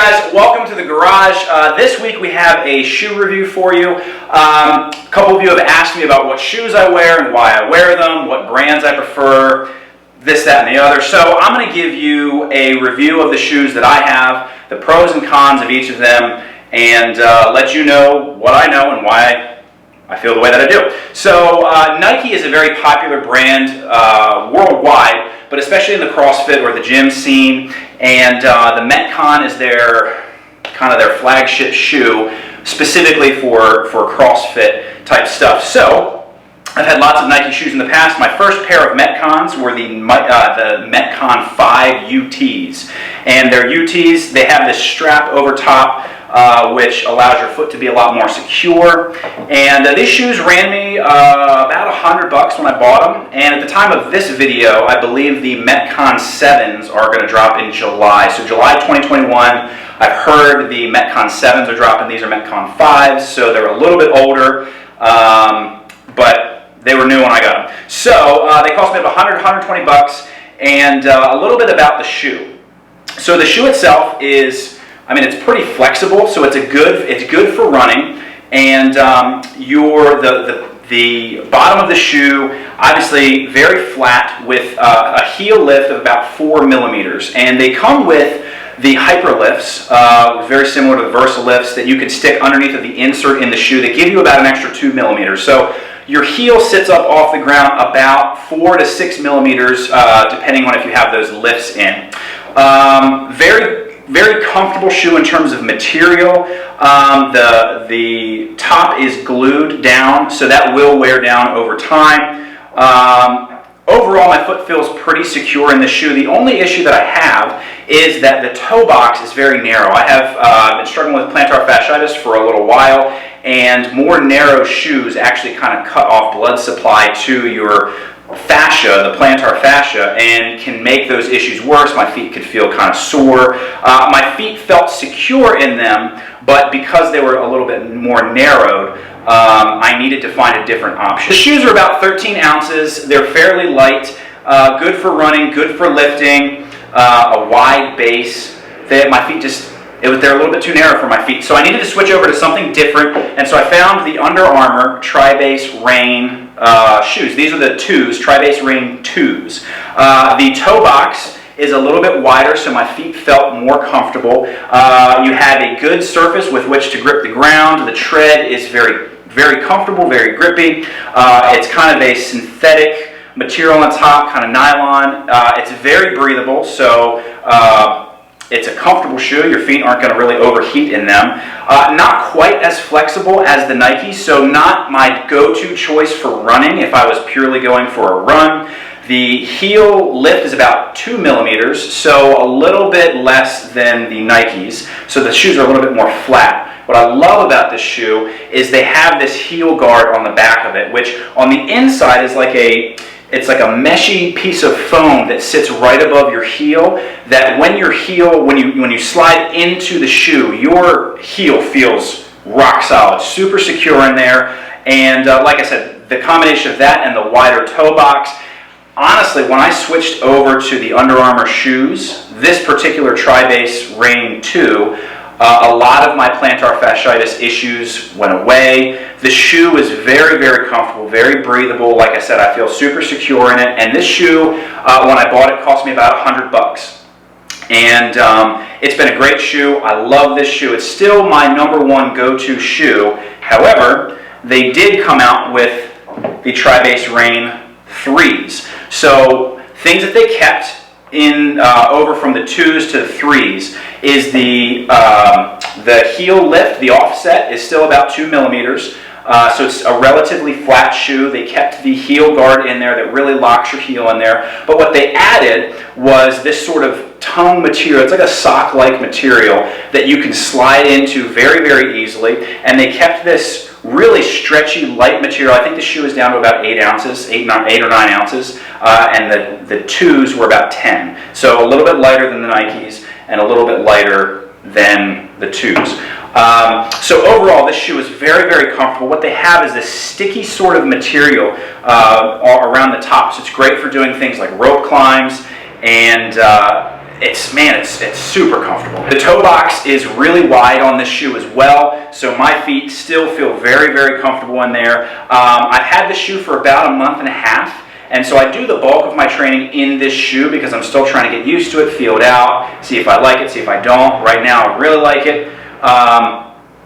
guys, welcome to the garage. This week we have a shoe review for you. A couple of you have asked me about what shoes I wear and why I wear them, what brands I prefer, this, that, and the other. So I'm going to give you a review of the shoes that I have, the pros and cons of each of them, and let you know what I know and why I feel the way that I do. So Nike is a very popular brand worldwide, but especially in the CrossFit or the gym scene, and the Metcon is their flagship shoe, specifically for CrossFit type stuff. So I've had lots of Nike shoes in the past. My first pair of Metcons were the Metcon 5 UTs, and their UTs, they have this strap over top, which allows your foot to be a lot more secure. And these shoes ran me about $100 when I bought them. And at the time of this video, I believe the Metcon 7s are going to drop in July. So July 2021, I've heard the Metcon 7s are dropping. These are Metcon 5s, so they're a little bit older, but they were new when I got them. So they cost me about $120, and a little bit about the shoe. So the shoe itself is, it's pretty flexible, so it's good for running, and the bottom of the shoe, obviously very flat with a heel lift of about 4 millimeters, and they come with the Hyperlifts, very similar to the Versalifts, that you can stick underneath of the insert in the shoe that give you about an extra 2 millimeters. So your heel sits up off the ground about 4 to 6 millimeters, depending on if you have those lifts in. Very comfortable shoe in terms of material. The top is glued down, so that will wear down over time. Overall, my foot feels pretty secure in the shoe. The only issue that I have is that the toe box is very narrow. I have been struggling with plantar fasciitis for a little while, and more narrow shoes actually kind of cut off blood supply to your fascia, the plantar fascia, and can make those issues worse. My feet could feel kind of sore. My feet felt secure in them, but because they were a little bit more narrowed, I needed to find a different option. The shoes are about 13 ounces. They're fairly light, good for running, good for lifting, a wide base. My feet they're a little bit too narrow for my feet, so I needed to switch over to something different, and so I found the Under Armour Tri-Base Rain shoes. These are the 2s, Tri-Base Rain 2s. The toe box is a little bit wider, so my feet felt more comfortable. You have a good surface with which to grip the ground. The tread is very comfortable, very grippy. It's kind of a synthetic material on top, kind of nylon. It's very breathable, so it's a comfortable shoe. Your feet aren't going to really overheat in them. Not quite as flexible as the Nike, so not my go-to choice for running if I was purely going for a run. The heel lift is about 2 millimeters, so a little bit less than the Nikes, so the shoes are a little bit more flat. What I love about this shoe is they have this heel guard on the back of it, which on the inside is it's like a meshy piece of foam that sits right above your heel, that when you slide into the shoe, your heel feels rock solid, super secure in there. And like I said, the combination of that and the wider toe box, honestly, when I switched over to the Under Armour shoes, this particular Tri-Base Rain 2, a lot of my plantar fasciitis issues went away. The shoe is very, very comfortable, very breathable. Like I said, I feel super secure in it. And this shoe, when I bought it, cost me about $100. And it's been a great shoe. I love this shoe. It's still my #1 go-to shoe. However, they did come out with the Tri-Base Rain 3s. So things that they kept in over from the 2s to the 3s is the heel lift, the offset is still about 2 millimeters. So it's a relatively flat shoe. They kept the heel guard in there that really locks your heel in there. But what they added was this sort of tongue material. It's like a sock-like material that you can slide into very, very easily. And they kept this really stretchy, light material. I think the shoe is down to about 8 ounces, 8 or 9 ounces, and the 2s were about 10. So a little bit lighter than the Nikes and a little bit lighter than the 2s. So overall, this shoe is very, very comfortable. What they have is this sticky sort of material around the top. So it's great for doing things like rope climbs, and it's super comfortable. The toe box is really wide on this shoe as well, so my feet still feel very, very comfortable in there. I've had this shoe for about a month and a half, and so I do the bulk of my training in this shoe because I'm still trying to get used to it, feel it out, see if I like it, see if I don't. Right now, I really like it.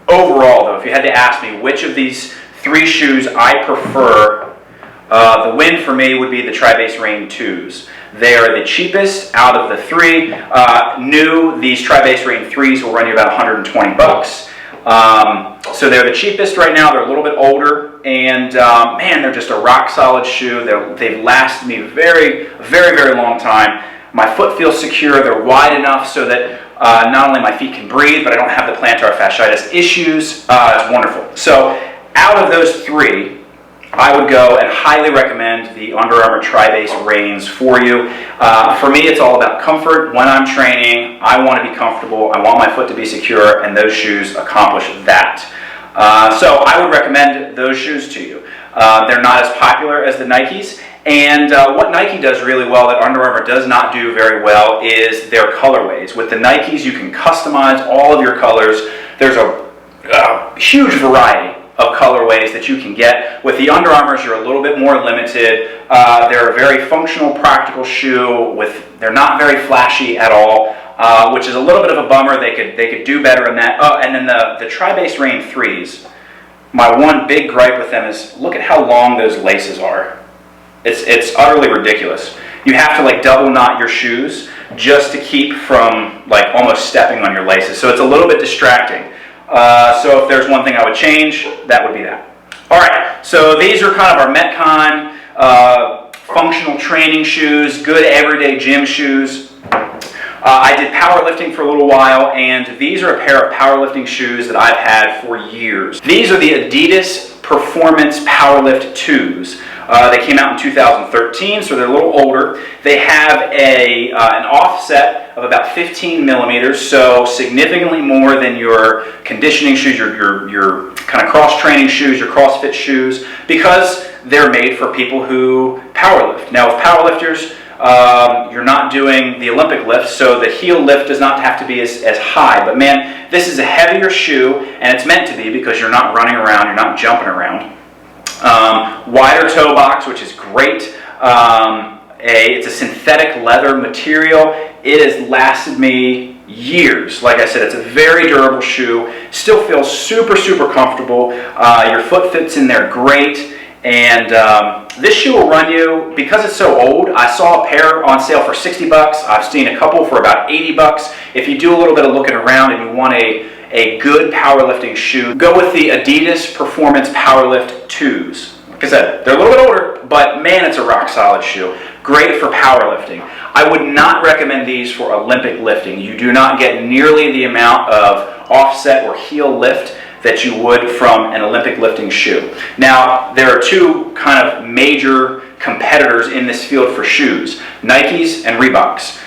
Overall, though, if you had to ask me which of these 3 shoes I prefer, the win for me would be the Tri-Base Rain 2s. They are the cheapest out of the 3. New, these Tri-Base Rain 3s will run you about 120 bucks. So they're the cheapest right now. They're a little bit older, and man, they're just a rock solid shoe. They've lasted me a very, very, very long time. My foot feels secure. They're wide enough so that not only my feet can breathe, but I don't have the plantar fasciitis issues. It's wonderful. So out of those 3, I would go and highly recommend the Under Armour Tri-Base Rains for you. For me, it's all about comfort. When I'm training, I want to be comfortable. I want my foot to be secure, and those shoes accomplish that. So I would recommend those shoes to you. They're not as popular as the Nikes, and what Nike does really well that Under Armour does not do very well is their colorways. With the Nikes, you can customize all of your colors. There's a huge variety of colorways that you can get. With the Under Armours, you're a little bit more limited. They're a very functional, practical shoe. They're not very flashy at all, which is a little bit of a bummer. They could do better in that. Oh, and then the Tri-Base Rain 3s. My one big gripe with them is look at how long those laces are. It's utterly ridiculous. You have to like double knot your shoes just to keep from like almost stepping on your laces. So it's a little bit distracting. So if there's one thing I would change, that would be that. All right, so these are kind of our Metcon functional training shoes, good everyday gym shoes. I did powerlifting for a little while, and these are a pair of powerlifting shoes that I've had for years. These are the Adidas Performance Powerlift 2s. They came out in 2013, so they're a little older. They have an offset of about 15 millimeters, so significantly more than your conditioning shoes, your kind of cross-training shoes, your CrossFit shoes, because they're made for people who powerlift. Now, with powerlifters, you're not doing the Olympic lift, so the heel lift does not have to be as high. But man, this is a heavier shoe, and it's meant to be because you're not running around, you're not jumping around. Wider toe box, which is great. It's a synthetic leather material. It has lasted me years. Like I said, it's a very durable shoe. Still feels super, super comfortable. Your foot fits in there great. And this shoe will run you, because it's so old, I saw a pair on sale for 60 bucks. I've seen a couple for about 80 bucks. If you do a little bit of looking around and you want a good powerlifting shoe, go with the Adidas Performance Powerlift 2s. Like I said, they're a little bit older, but man, it's a rock solid shoe. Great for powerlifting. I would not recommend these for Olympic lifting. You do not get nearly the amount of offset or heel lift that you would from an Olympic lifting shoe. Now, there are 2 kind of major competitors in this field for shoes, Nikes and Reeboks.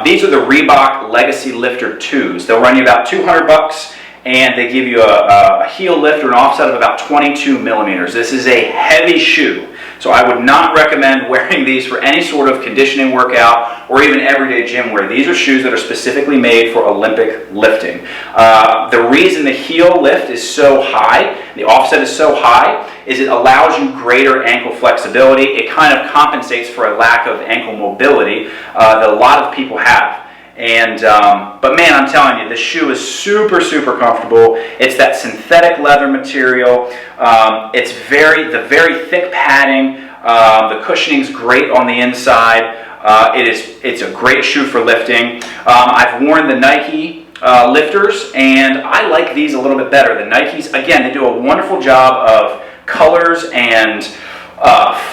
These are the Reebok Legacy Lifter 2s. They'll run you about 200 bucks, and they give you a heel lift or an offset of about 22 millimeters. This is a heavy shoe, so I would not recommend wearing these for any sort of conditioning workout or even everyday gym wear. These are shoes that are specifically made for Olympic lifting. The reason the heel lift is so high, the offset is so high, is it allows you greater ankle flexibility. It kind of compensates for a lack of ankle mobility that a lot of people have. And but man, I'm telling you, this shoe is super, super comfortable. It's that synthetic leather material. It's the very thick padding. The cushioning's great on the inside. It's a great shoe for lifting. I've worn the Nike lifters, and I like these a little bit better. The Nikes, again, they do a wonderful job of colors and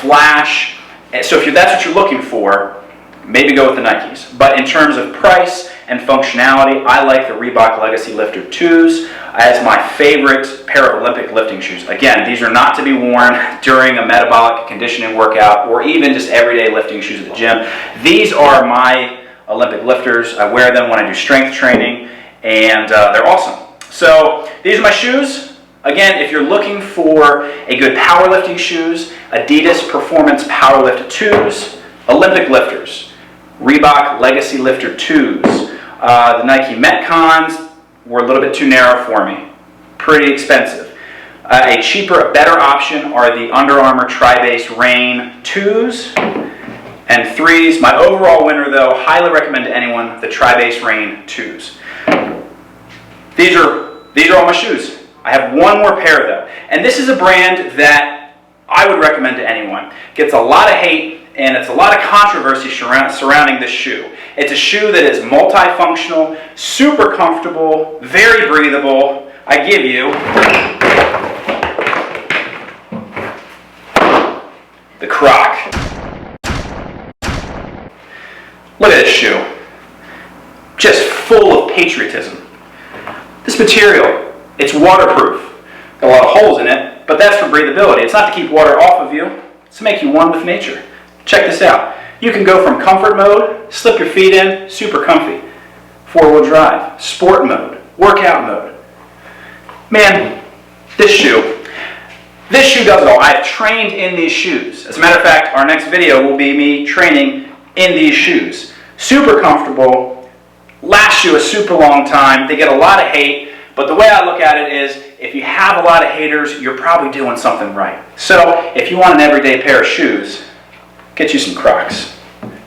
flash. So if that's what you're looking for, maybe go with the Nikes. But in terms of price and functionality, I like the Reebok Legacy Lifter 2s as my favorite pair of Olympic lifting shoes. Again, these are not to be worn during a metabolic conditioning workout or even just everyday lifting shoes at the gym. These are my Olympic lifters. I wear them when I do strength training, and they're awesome. So these are my shoes. Again, if you're looking for a good powerlifting shoes, Adidas Performance Powerlift 2s, Olympic lifters. Reebok Legacy Lifter 2s. The Nike Metcons were a little bit too narrow for me. Pretty expensive. A cheaper, better option are the Under Armour Tri-Base Rain 2s and 3s. My overall winner, though, highly recommend to anyone the Tri-Base Rain 2s. These are all my shoes. I have one more pair, though. And this is a brand that I would recommend to anyone. Gets a lot of hate, and it's a lot of controversy surrounding this shoe. It's a shoe that is multifunctional, super comfortable, very breathable. I give you the Croc. Look at this shoe. Just full of patriotism. This material, it's waterproof. Got a lot of holes in it, but that's for breathability. It's not to keep water off of you, it's to make you one with nature. Check this out. You can go from comfort mode, slip your feet in, super comfy. 4-wheel drive, sport mode, workout mode. Man, this shoe does it all. I've trained in these shoes. As a matter of fact, our next video will be me training in these shoes. Super comfortable, last you a super long time. They get a lot of hate, but the way I look at it is, if you have a lot of haters, you're probably doing something right. So, if you want an everyday pair of shoes, get you some Crocs.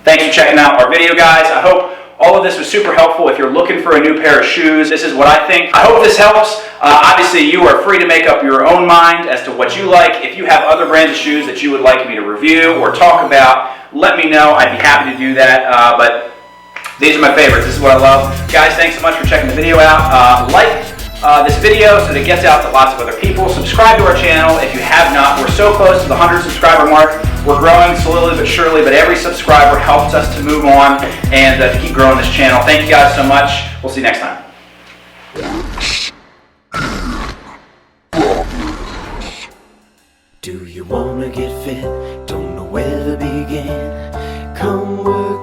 Thanks for checking out our video, guys. I hope all of this was super helpful. If you're looking for a new pair of shoes, this is what I think. I hope this helps. Obviously, you are free to make up your own mind as to what you like. If you have other brands of shoes that you would like me to review or talk about, let me know. I'd be happy to do that. But these are my favorites. This is what I love. Guys, thanks so much for checking the video out. Like this video so that it gets out to lots of other people. Subscribe to our channel if you have not. We're so close to the 100 subscriber mark. We're growing slowly but surely, but every subscriber helps us to move on and to keep growing this channel. Thank you guys so much. We'll see you next time. Do you wanna get fit? Don't know where to begin. Come work